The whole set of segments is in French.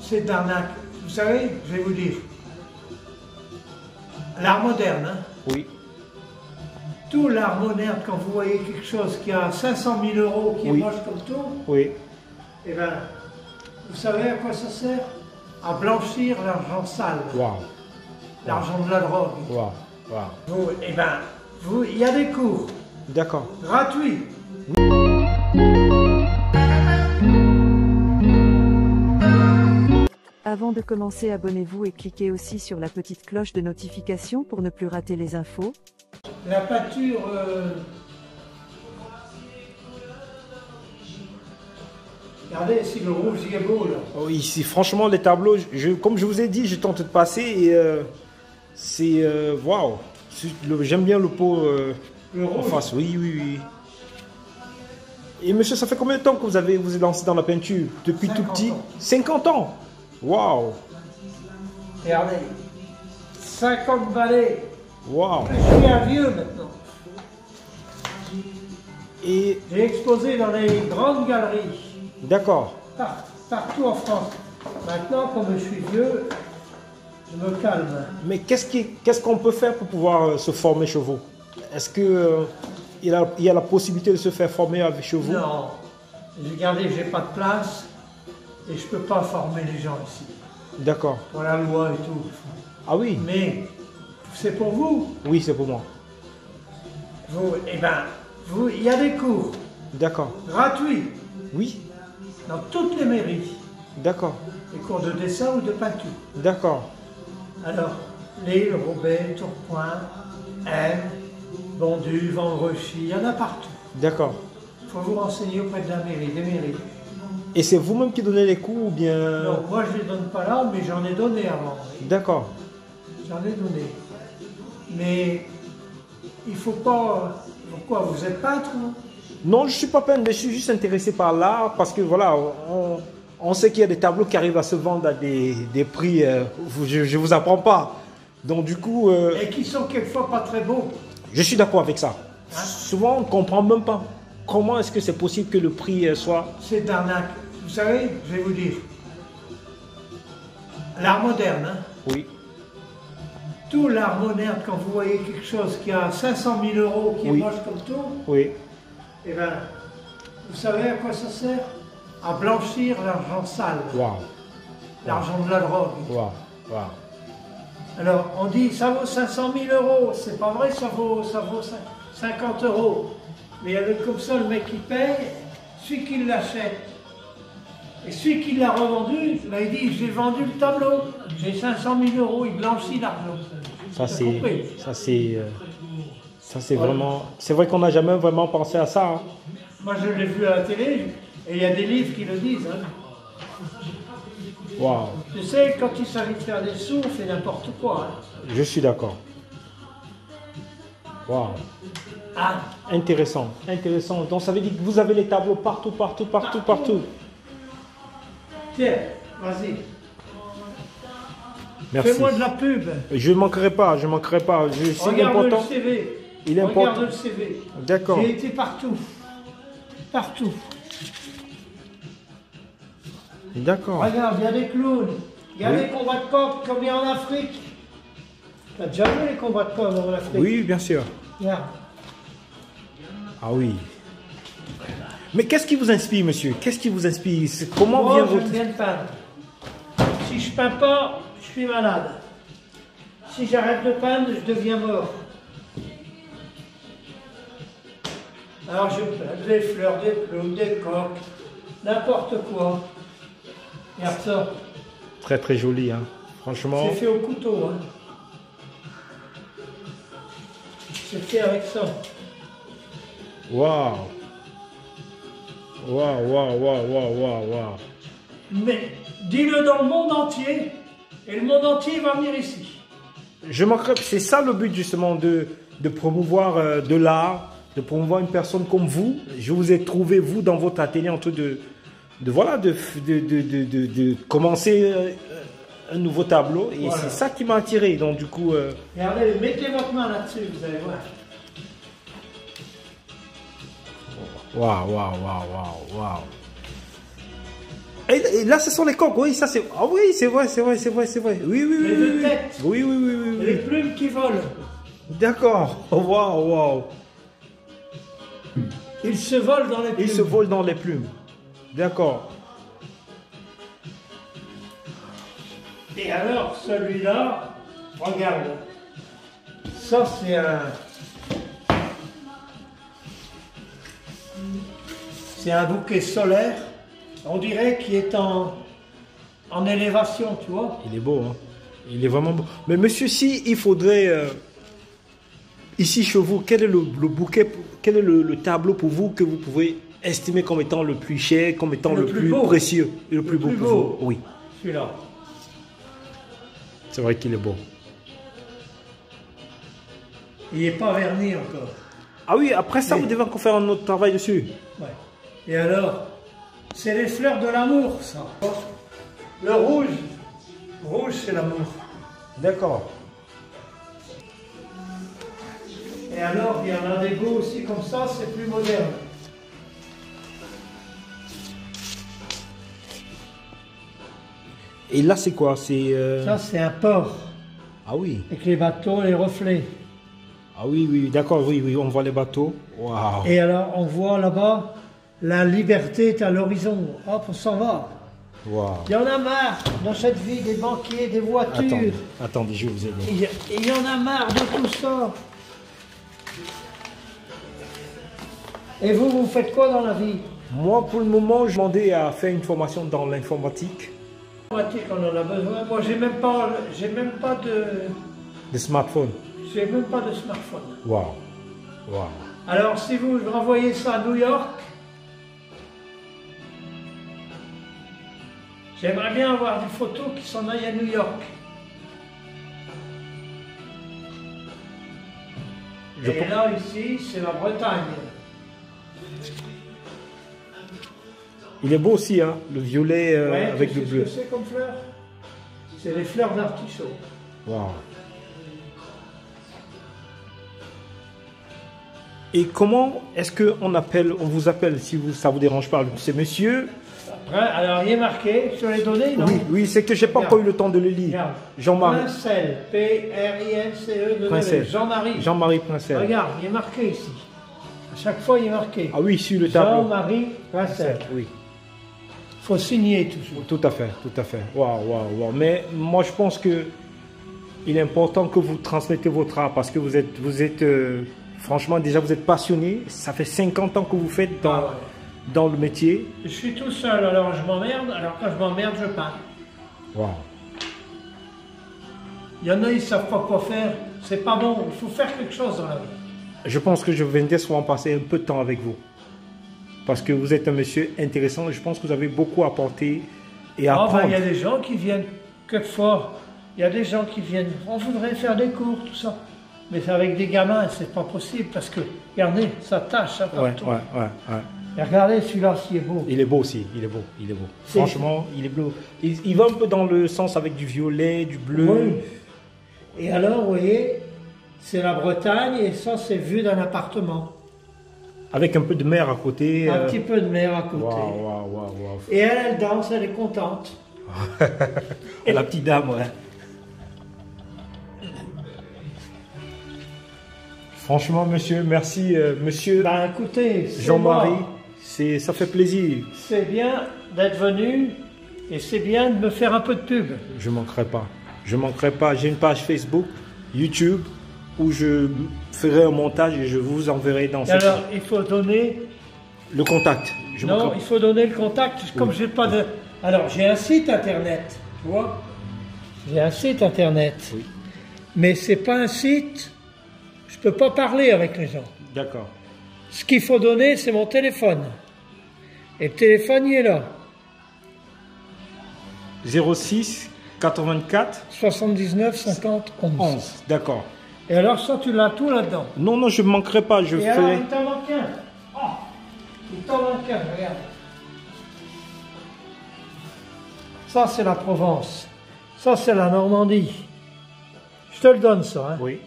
c'est d'arnaque. Vous savez, je vais vous dire. L'art moderne, hein. Oui. Tout l'art moderne, quand vous voyez quelque chose qui a 500 000 euros, qui est moche comme tout, Oui. eh bien, vous savez à quoi ça sert? À blanchir l'argent sale. Waouh. L'argent de la drogue. Waouh. Waouh. Vous, eh bien, il y a des cours D'accord. gratuits. Avant de commencer, abonnez-vous et cliquez aussi sur la petite cloche de notification pour ne plus rater les infos. La pâture, regardez si le rouge il est beau là. Oh, ici, franchement, les tableaux, comme je vous ai dit, je tente de passer et c'est waouh. J'aime bien le pot Le en rouge. face. Oui, oui, oui. Et monsieur, ça fait combien de temps que vous êtes lancé dans la peinture? Depuis tout 50 petit? ans. 50 ans. Waouh. Regardez, 50 balais. Waouh. Je suis un vieux maintenant. Et J'ai exposé dans les grandes galeries, d'accord. partout en France. Maintenant, comme je suis vieux, je me calme. Mais qu'est-ce qu'on peut faire pour pouvoir se former chez vous? Est-ce que il y a la possibilité de se faire former chez vous? Non, regardez, j'ai pas de place et je peux pas former les gens ici. D'accord. Pour la loi et tout. Ah oui? Mais c'est pour vous. Oui, c'est pour moi. Vous, eh ben, il y a des cours D'accord. gratuits Oui? dans toutes les mairies. D'accord. Des cours de dessin ou de peinture. D'accord. Alors, Lille, Roubaix, Tourcoing, Aisne, Bondu, Vendrechy, il y en a partout. D'accord. Il faut vous renseigner auprès de la mairie, des mairies. Et c'est vous-même qui donnez les cours ou bien... Non, moi je ne les donne pas là, mais j'en ai donné avant. D'accord. J'en ai donné. Mais il faut pas... Pourquoi? Vous êtes peintre, non? Non, je ne suis pas peintre, mais je suis juste intéressé par l'art parce que voilà, on sait qu'il y a des tableaux qui arrivent à se vendre à des prix, je ne vous apprends pas. Donc du coup, Et qui sont quelquefois pas très beaux. je suis d'accord avec ça. Hein? Souvent, on ne comprend même pas comment est-ce que c'est possible que le prix soit... C'est d'arnaque. Vous savez, je vais vous dire. L'art moderne, hein. Oui, Tout l'art moderne, quand vous voyez quelque chose qui a 500 000 euros, qui est moche comme tout, oui. eh bien, vous savez à quoi ça sert? À blanchir l'argent sale. Waouh, L'argent de la drogue. waouh, waouh. Alors, on dit, ça vaut 500 000 euros. C'est pas vrai, ça vaut 50 euros. Mais il y a comme ça, le mec qui paye, celui qui l'achète. Et celui qui l'a revendu, ben, il dit, j'ai vendu le tableau. J'ai 500 000 euros, il blanchit l'argent. Ça c'est Voilà. vraiment... C'est vrai qu'on n'a jamais vraiment pensé à ça. Hein. Moi, je l'ai vu à la télé, et il y a des livres qui le disent. Hein. Waouh, Tu sais, quand il s'agit de faire des sous, on fait n'importe quoi. Hein. je suis d'accord. Waouh. Ah, Intéressant, intéressant. Donc ça veut dire que vous avez les tableaux partout, partout, partout, partout. tiens, vas-y. Merci. Fais-moi de la pub. Je ne manquerai pas, je ne manquerai pas. C'est Regarde important. le CV. Il est Regarde important. le CV. D'accord. J'ai été partout. Partout. D'accord. Regarde, il y a des clowns. Il y a Oui. des combats de coqs comme il y a en Afrique. T'as déjà vu les combats de coqs en Afrique? Oui, bien sûr. Regarde. Ah oui. Mais qu'est-ce qui vous inspire, monsieur? Qu'est-ce qui vous inspire? Comment Moi, vient j'aime votre... bien peindre. Si je peins pas, je suis malade. Si j'arrête de peindre, je deviens mort. Alors je peins des fleurs, des plumes, des coqs, n'importe quoi. Regarde ça. Très très joli, hein. Franchement. C'est fait au couteau. Hein. C'est fait avec ça. Waouh. Waouh, waouh, waouh, waouh, waouh, waouh. Mais dis-le dans le monde entier, et le monde entier va venir ici. Je manquerai... C'est ça le but justement de promouvoir de l'art, de promouvoir une personne comme vous. Je vous ai trouvé, vous, dans votre atelier, en train de commencer un nouveau tableau. Et Voilà. c'est ça qui m'a attiré. Donc du coup... Regardez, mettez votre main là-dessus, vous allez voir. Waouh, waouh, waouh, waouh, waouh. Et là, ce sont les coques, oui, ça c'est... Ah oui, c'est vrai, c'est vrai, c'est vrai, c'est vrai. Oui, oui, oui. Les deux oui. têtes. Oui, oui, oui, oui, oui. Les plumes qui volent. D'accord. Oh, waouh, waouh. Ils se volent dans les plumes. Ils se volent dans les plumes. D'accord. Et alors, celui-là, regarde. Ça, c'est un... C'est un bouquet solaire. On dirait qu'il est en élévation, tu vois. Il est beau, hein. Il est vraiment beau. Mais monsieur, si il faudrait... ici chez vous, quel est le bouquet, quel est le tableau pour vous que vous pouvez estimer comme étant le plus cher, comme étant le plus beau. précieux et le plus beau pour vous? Oui. Celui-là. C'est vrai qu'il est beau. Il n'est pas verni encore. Ah oui, après ça, Oui. vous devez encore faire un autre travail dessus. Ouais. Et alors, c'est les fleurs de l'amour, ça. Le rouge, c'est l'amour. D'accord. Et alors, il y en a des beaux aussi comme ça, c'est plus moderne. Et là, c'est quoi? C'est... Ça, c'est un port, Ah oui. avec les bateaux, les reflets. Ah oui, oui, d'accord, oui, oui, on voit les bateaux. Waouh. Et alors, on voit là-bas, la liberté est à l'horizon. Hop, on s'en va. Waouh. Il y en a marre dans cette vie des banquiers, des voitures. Attendez, je vais vous aider. Il y en a marre de tout ça. Et vous faites quoi dans la vie? Moi, pour le moment, je demandais à faire une formation dans l'informatique. Informatique, on en a besoin. Moi, j'ai même pas de smartphones. smartphone. Waouh. Waouh. Alors, si vous renvoyez ça à New York, j'aimerais bien avoir des photos qui s'en aillent à New York. Et là, ici, c'est la Bretagne. Il est beau aussi, hein, le violet Ouais, avec tu le sais bleu. ce que c'est comme fleur? C'est les fleurs d'artichaut. Waouh. Et comment est-ce on vous appelle, si ça vous dérange pas? C'est monsieur? Après, alors, il est marqué sur les données, non? Oui, oui, c'est que j'ai pas encore eu le temps de le lire. Regarde. Jean-Marie. Princel, P-R-I-N-C-E, Princel. Jean-Marie. Jean-Marie Princel. Regarde, il est marqué ici. À chaque fois, il est marqué. Ah oui, sur le tableau. Jean-Marie Princel. Oui. Il faut signer toujours. Tout à fait, tout à fait. Waouh, waouh, waouh. Mais moi, je pense que il est important que vous transmettez votre art parce que vous êtes franchement, déjà, vous êtes passionné. Ça fait 50 ans que vous faites dans le métier. Je suis tout seul, alors je m'emmerde. Alors quand je m'emmerde, je peins. Waouh. Il y en a, ils ne savent pas quoi faire. C'est pas bon. Il faut faire quelque chose dans la vie. Je pense que je viendrai souvent passer un peu de temps avec vous. Parce que vous êtes un monsieur intéressant et je pense que vous avez beaucoup à apporter et à apprendre. Il y a des gens qui viennent, quelquefois, il y a des gens qui viennent, on voudrait faire des cours, tout ça. Mais avec des gamins, c'est pas possible parce que, regardez, ça tâche, ça partout. Ouais. Et regardez, celui-là, s'il est beau. Il est beau aussi, il est beau, il est beau. Franchement, il est beau. Il va un peu dans le sens avec du violet, du bleu. Oui. Et alors, vous voyez, c'est la Bretagne et ça, c'est vu d'un appartement. Avec un peu de mer à côté. Un petit peu de mer à côté. Waouh. Et elle danse, elle est contente. La petite dame, ouais. Franchement, monsieur, merci, monsieur Ben écoutez, Jean-Marie, ça fait plaisir. C'est bien d'être venu et c'est bien de me faire un peu de pub. Je manquerai pas. Je manquerai pas. J'ai une page Facebook, YouTube, où je ferai un montage et je vous enverrai dans cette... Alors, il faut donner... Le contact. Il faut donner le contact. Comme j'ai pas de... Alors, j'ai un site internet, tu vois. J'ai un site internet. Oui. Mais c'est pas un site... Je peux pas parler avec les gens. D'accord. Ce qu'il faut donner, c'est mon téléphone. Et le téléphone, il est là. 06 84 79 50 11. D'accord. Et alors, ça, tu l'as tout là-dedans. Non, je ne manquerai pas. Je Et ferai... alors, il t'en manque un. Oh, il t'en manque un, regarde. Ça, c'est la Provence. Ça, c'est la Normandie. Je te le donne, ça. Hein. Oui.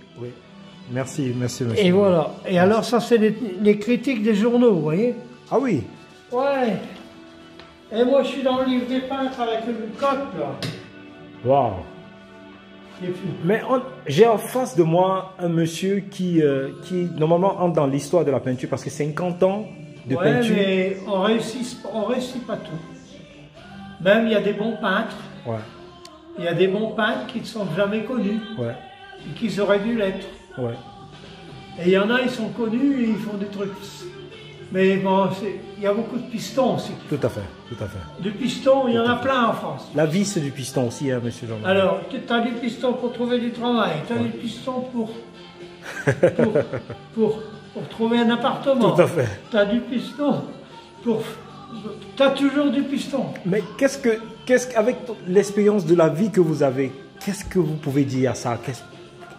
Merci, monsieur. Et voilà. Et alors, ça, c'est les critiques des journaux, vous voyez? Ah oui. Ouais. Et moi, je suis dans le livre des peintres avec une coque, là. Waouh. Et puis, Mais j'ai en face de moi un monsieur qui normalement entre dans l'histoire de la peinture parce que 50 ans de ouais, peinture. mais on réussit pas tout. Même il y a des bons peintres, Ouais, il y a des bons peintres qui ne sont jamais connus ouais, et qui auraient dû l'être. ouais. Et il y en a, ils sont connus et ils font des trucs. Mais bon, il y a beaucoup de pistons aussi. Tout à fait, tout à fait. Du piston, il y en a plein en France. La vis du piston aussi, hein, monsieur Jean-Marie. Alors, tu as du piston pour trouver du travail, tu as du piston pour trouver un appartement. Tout à fait. Tu as du piston pour... Tu as toujours du piston. Mais avec l'expérience de la vie que vous avez, qu'est-ce que vous pouvez dire à ça?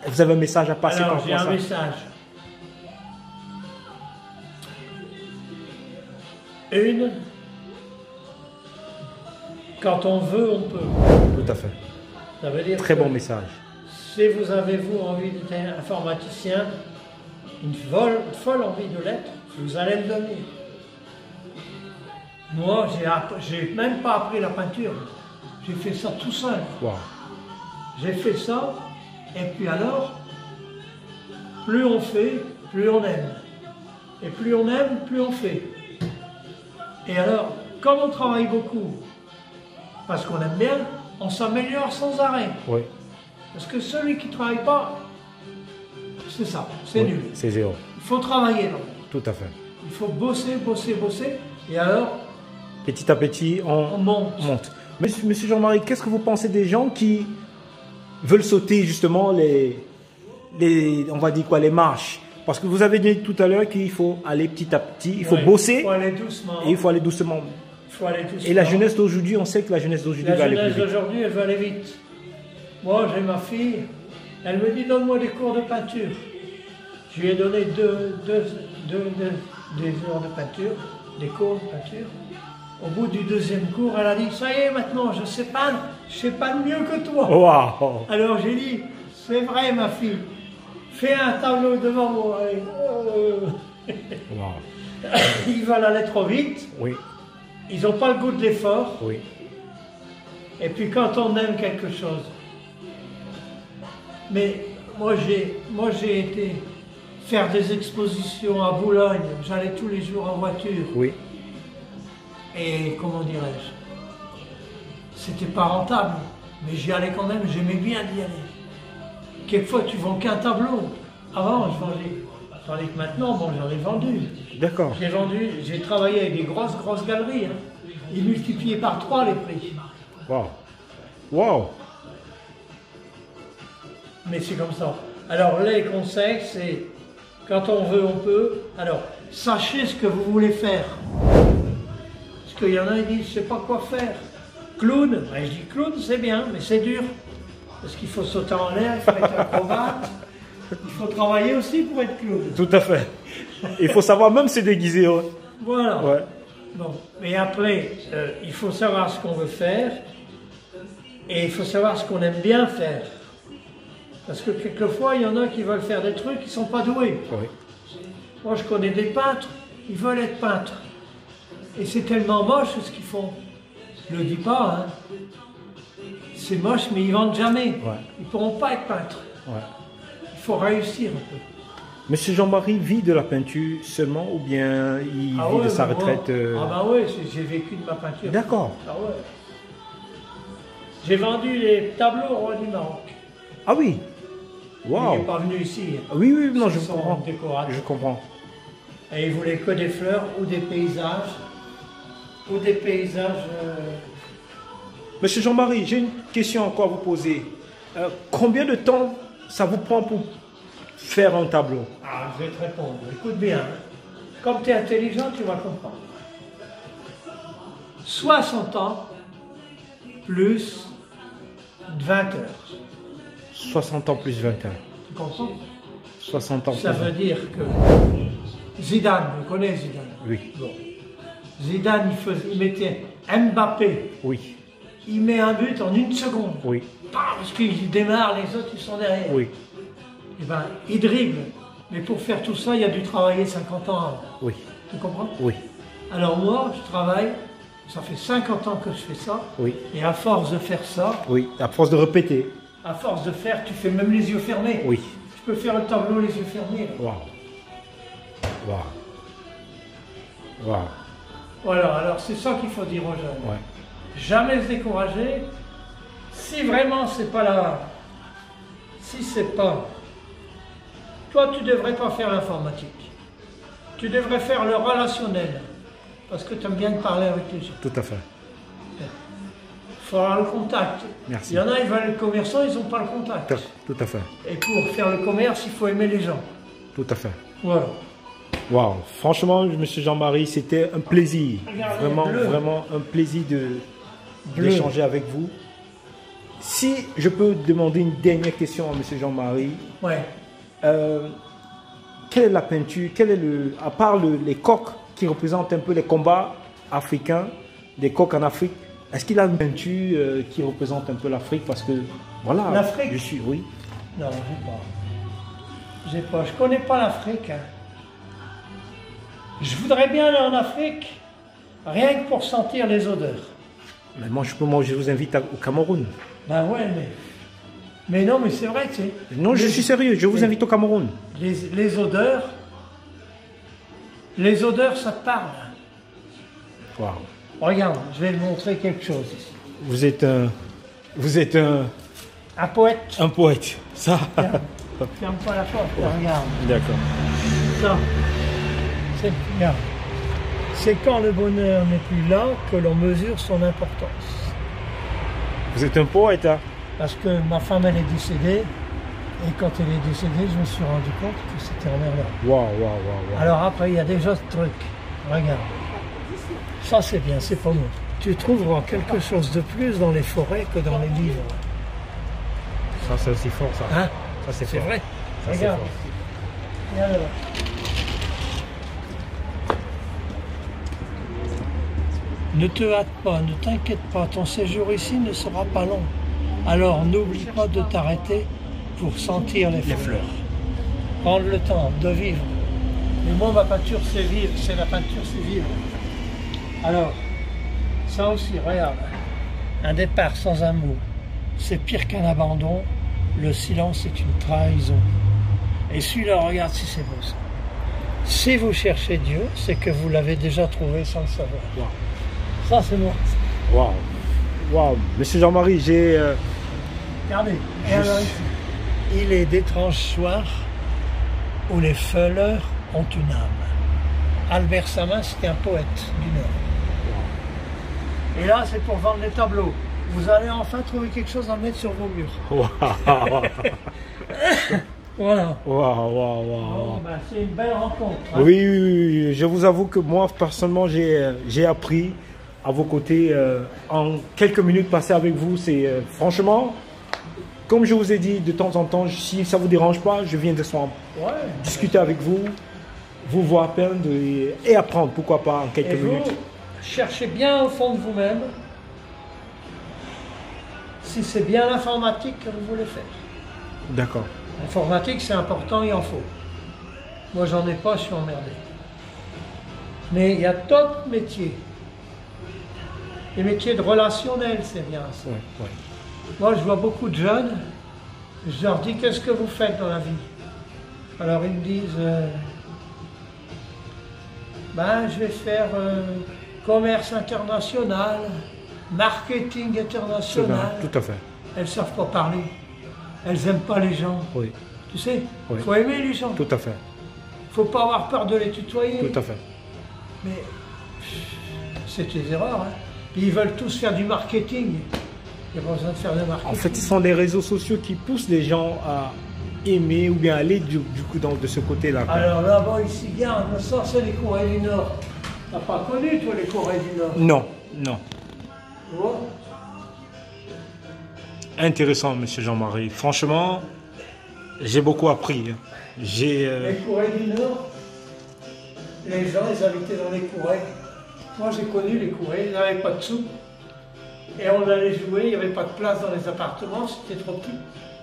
Vous avez un message à passer Alors, par j'ai rapport à un ça? message. Quand on veut, on peut. Tout à fait. Ça veut dire Très que bon message. si vous avez envie d'être informaticien, une folle envie de l'être, vous allez le donner. Moi, j'ai même pas appris la peinture. J'ai fait ça tout seul. Wow. J'ai fait ça, et puis alors, plus on fait, plus on aime. Et plus on aime, plus on fait. Et alors, comme on travaille beaucoup, parce qu'on aime bien, on s'améliore sans arrêt. Oui. Parce que celui qui ne travaille pas, c'est ça, c'est Oui, nul. c'est zéro. Il faut travailler, non? Tout à fait. Il faut bosser, bosser, bosser, et alors, Petit à petit, on monte. monte. Monsieur Jean-Marie, qu'est-ce que vous pensez des gens qui veulent sauter justement on va dire quoi, les marches? Parce que vous avez dit tout à l'heure qu'il faut aller petit à petit, il faut Ouais, bosser il faut aller doucement. et il faut aller doucement. Il faut aller doucement. Et la jeunesse d'aujourd'hui, on sait que la jeunesse d'aujourd'hui va La aller jeunesse plus vite. d'aujourd'hui, elle veut aller vite. Moi, j'ai ma fille, elle me dit donne-moi des cours de peinture. Je lui ai donné des heures de peinture, des cours de peinture. Au bout du deuxième cours, elle a dit ça y est, maintenant je sais peindre, je sais peindre mieux que toi. Waouh. Alors j'ai dit c'est vrai, ma fille, fais un tableau devant moi. Waouh. Ils veulent aller trop vite, Oui, ils n'ont pas le goût de l'effort. oui. Et puis quand on aime quelque chose. Mais moi j'ai été faire des expositions à Boulogne, j'allais tous les jours en voiture. Oui. Et comment dirais-je, c'était pas rentable, mais j'y allais quand même, j'aimais bien d'y aller. Quelquefois tu vends qu'un tableau. Avant je vendais, tandis que maintenant, bon, j'en ai vendu. D'accord. J'ai travaillé avec des grosses galeries. Hein. Ils multipliaient par 3 les prix. Waouh. Waouh. Mais c'est comme ça. Alors les conseils, c'est quand on veut, on peut. Alors, sachez ce que vous voulez faire. Parce qu'il y en a qui disent, je ne sais pas quoi faire. Clown, ben, je dis clown, c'est bien, mais c'est dur. Parce qu'il faut sauter en l'air, il faut être acrobate. Il faut travailler aussi pour être clown. Tout à fait. Il faut savoir même se déguiser. Ouais. Voilà. Ouais. Bon, mais après, il faut savoir ce qu'on veut faire. Et il faut savoir ce qu'on aime bien faire. Parce que quelquefois, il y en a qui veulent faire des trucs qui ne sont pas doués. Oui. Moi, je connais des peintres, ils veulent être peintres. Et c'est tellement moche ce qu'ils font. Je ne le dis pas, hein. C'est moche, mais ils ne vendent jamais. Ouais. Ils ne pourront pas être peintres. Ouais. Il faut réussir un peu. Monsieur Jean-Marie vit de la peinture seulement ou bien il vit ouais, de sa mais moi- retraite Ah bah ouais, j'ai vécu de ma peinture. D'accord. Ah ouais. J'ai vendu les tableaux au roi du Maroc. Ah oui. Il Waouh. n'est pas venu ici. Oui, oui, non, je Ils sont comprends. décorateurs. Je comprends. Et il voulait que des fleurs ou des paysages. Ou des paysages... Monsieur Jean-Marie, j'ai une question encore à vous poser. Combien de temps ça vous prend pour faire un tableau? Ah, je vais te répondre. Écoute bien. Comme tu es intelligent, tu vas comprendre. 60 ans plus 20 heures. 60 ans plus 20 ans. Tu comprends? 60 ans plus Ça 20 veut dire que Zidane, vous connaissez Zidane? Oui. Bon. Zidane, il mettait Mbappé. Oui. Il met un but en 1 seconde. Oui. Parce qu'il démarre, les autres ils sont derrière. Oui. Eh ben, il dribble. Mais pour faire tout ça, il a dû travailler 50 ans avant. Oui. Tu comprends? Oui. Alors moi, je travaille Ça fait 50 ans que je fais ça. Oui. Et à force de faire ça, Oui, à force de répéter. à force de faire, tu fais même les yeux fermés. Oui. Tu peux faire le tableau les yeux fermés. Waouh. Waouh. Waouh. Voilà, alors c'est ça qu'il faut dire aux jeunes. Ouais. Jamais se décourager. Si vraiment c'est pas là, si c'est pas... Toi, tu devrais pas faire l'informatique. Tu devrais faire le relationnel. Parce que tu aimes bien parler avec les gens. Tout à fait. Il faut avoir le contact. Merci. Il y en a, ils veulent être commerçants, ils n'ont pas le contact. Tout à fait. Et pour faire le commerce, il faut aimer les gens. Tout à fait. Voilà. Waouh. Franchement, monsieur Jean-Marie, c'était un plaisir. Regardez, Vraiment, bleu. vraiment un plaisir Bleu. d'échanger avec vous. Si je peux demander une dernière question à monsieur Jean-Marie. Ouais. Quelle est la peinture, à part les coqs qui représentent un peu les combats africains, des coqs en Afrique, est-ce qu'il a une peinture qui représente un peu l'Afrique? Parce que, voilà, L'Afrique? je suis, oui. Non, j'ai pas. Je connais pas l'Afrique. Hein. Je voudrais bien aller en Afrique, rien que pour sentir les odeurs. Mais moi, je vous invite au Cameroun. Ben ouais, mais non, mais c'est vrai, tu sais. Non, je suis sérieux, je vous invite au Cameroun. Les odeurs, ça te parle. Waouh. Regarde, je vais te montrer quelque chose ici. Vous êtes un Un poète. poète. Ça. Ferme pas la porte, regarde. D'accord. Ça, regarde. C'est quand le bonheur n'est plus là que l'on mesure son importance. Vous êtes un poète, hein? Parce que ma femme, elle est décédée. Et quand elle est décédée, je me suis rendu compte que c'était emmerdant. Waouh, waouh, waouh. Alors après, il y a des autres trucs. Regarde. Ça, c'est bien, c'est pas moi. Tu trouveras quelque chose de plus dans les forêts que dans les livres. Ça, c'est aussi fort, ça. Hein? Ça, c'est C'est fort. vrai. Ça, c'est Regarde. fort. Regarde là. Ne te hâte pas, ne t'inquiète pas, ton séjour ici ne sera pas long. Alors n'oublie pas de t'arrêter pour sentir les fleurs. Prendre le temps de vivre. Et moi, ma peinture, c'est vivre. C'est la peinture, c'est vivre. Alors, ça aussi, regarde. Un départ sans un mot, c'est pire qu'un abandon. Le silence est une trahison. Et celui-là, regarde si c'est beau ça. Si vous cherchez Dieu, c'est que vous l'avez déjà trouvé sans le savoir. Wow. Ça, c'est moi. Waouh. Waouh. Monsieur Jean-Marie, j'ai... Regardez. Et alors ici, il est d'étranges soirs où les fleurs ont une âme. Albert Samin, c'était un poète du Nord. Et là, c'est pour vendre les tableaux. Vous allez enfin trouver quelque chose à mettre sur vos murs. Waouh. Voilà. Waouh, waouh, Bon, waouh. ben, c'est une belle rencontre. Hein. Oui, oui, oui, je vous avoue que moi, personnellement, j'ai appris à vos côtés en quelques minutes passées avec vous. C'est franchement, comme je vous ai dit, de temps en temps, si ça ne vous dérange pas, je viens de soir Ouais. discuter avec vous, vous voir peindre et apprendre, pourquoi pas, en quelques Et vous, minutes. cherchez bien au fond de vous-même si c'est bien l'informatique que vous voulez faire. D'accord. L'informatique, c'est important, il en faut. Moi, j'en ai pas, je suis emmerdé. Mais il y a d'autres métiers. Les métiers de relationnel, c'est bien ça. Ouais, ouais. Moi, je vois beaucoup de jeunes, je leur dis, qu'est-ce que vous faites dans la vie? Alors, ils me disent, ben, je vais faire commerce international, marketing C'est bien, international. tout à fait. Elles ne savent pas parler. Elles n'aiment pas les gens. Oui, Tu sais, il Oui. faut aimer les gens. tout à fait. Il ne faut pas avoir peur de les tutoyer. Tout à fait. Mais c'est des erreurs. Hein. Puis ils veulent tous faire du marketing. Il n'y a pas besoin de faire de marketing. En fait, ce sont les réseaux sociaux qui poussent les gens à aimer ou bien aller du coup de ce côté-là. quoi. Alors là-bas, ici, regarde, ça c'est les Corées du Nord. T'as pas connu, toi, les Corées du Nord? Non, non. Tu vois? Intéressant, monsieur Jean-Marie. Franchement, j'ai beaucoup appris. hein. J'ai... Les Corées du Nord, les gens, ils habitaient dans les Corées. Moi, j'ai connu les Corées, ils n'avaient pas de sous. Et on allait jouer, il n'y avait pas de place dans les appartements, c'était trop petit.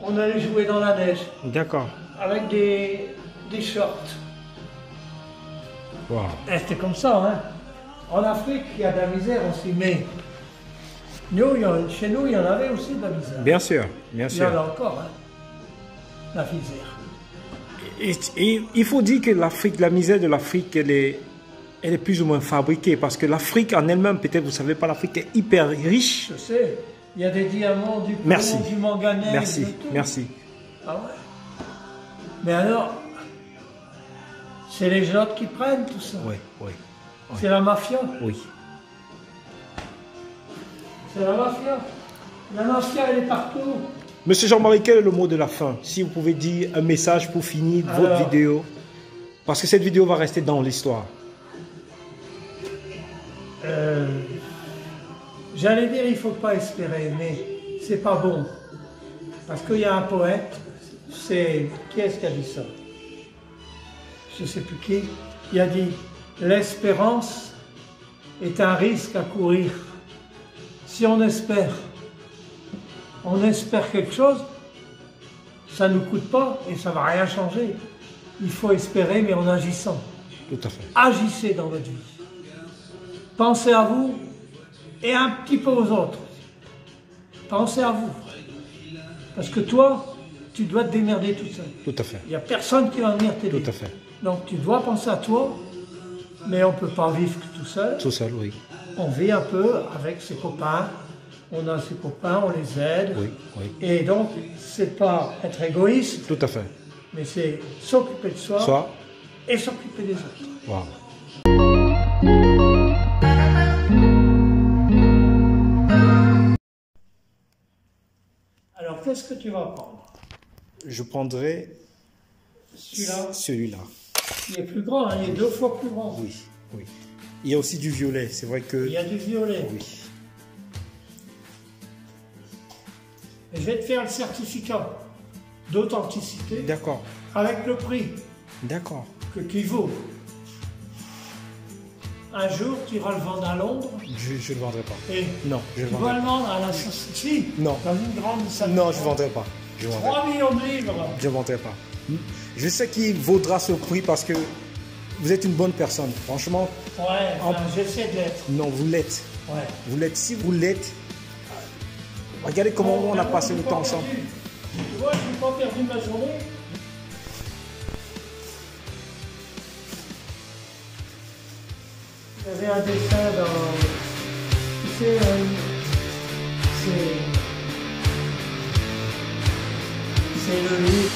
On allait jouer dans la neige, D'accord. avec des shorts. Wow. Et c'était comme ça, hein. En Afrique, il y a de la misère aussi, mais chez nous, il y en avait aussi de la misère. Bien sûr, bien Il y en sûr. a encore, hein, la misère. Et il faut dire que l'Afrique, la misère de l'Afrique, elle est plus ou moins fabriquée. Parce que l'Afrique en elle-même, peut-être vous ne savez pas, l'Afrique est hyper riche. Je sais, il y a des diamants, du Merci. plomb, du manganèse, Merci, de tout. merci. Ah ouais. Mais alors, c'est les gens qui prennent tout ça. Oui, oui, C'est la mafia. oui. C'est la mafia. La mafia, elle est partout. Monsieur Jean-Marie, quel est le mot de la fin? Si vous pouvez dire un message pour finir votre Alors, vidéo. Parce que cette vidéo va rester dans l'histoire. J'allais dire, il ne faut pas espérer, mais c'est pas bon. Parce qu'il y a un poète, qui est-ce qui a dit ça? Je ne sais plus qui. Il a dit, l'espérance est un risque à courir. Si on espère quelque chose, ça ne nous coûte pas et ça ne va rien changer. Il faut espérer, mais en agissant. Tout à fait. Agissez dans votre vie. Pensez à vous et un petit peu aux autres. Pensez à vous. Parce que toi, tu dois te démerder tout seul. Tout à fait. Il n'y a personne qui va venir t'aider. Tout à fait. Donc tu dois penser à toi, mais on ne peut pas vivre tout seul. Tout seul, oui. On vit un peu avec ses copains. On a ses copains, on les aide. Oui, oui. Et donc, c'est pas être égoïste, Tout à fait. mais c'est s'occuper de soi Soit. et s'occuper des autres. Wow. Alors, qu'est-ce que tu vas prendre? Je prendrai Celui-là, celui-là. il est plus grand, hein, il est 2 fois plus grand. Oui, oui. Il y a aussi du violet, c'est vrai que... Il y a du violet. Oui. Et je vais te faire le certificat d'authenticité D'accord, avec le prix d'accord. qui vaut. Un jour, tu iras le vendre à Londres Je ne le vendrai pas. et Non, je ne tu le vas vendrai le vendre à la société. Non. Dans une grande salle. pas. Non, je ne vendrai pas. Je ne vendrai 3 millions de livres. Je ne vendrai pas. Je sais qu'il vaudra ce prix parce que vous êtes une bonne personne. Franchement, Ouais, enfin, j'essaie de l'être. non, vous l'êtes. Ouais. Vous l'êtes. Si vous l'êtes, regardez comment on a passé le temps ensemble. Tu vois, je n'ai pas perdu ma journée. Il y avait un dessin dans... Tu sais, c'est le livre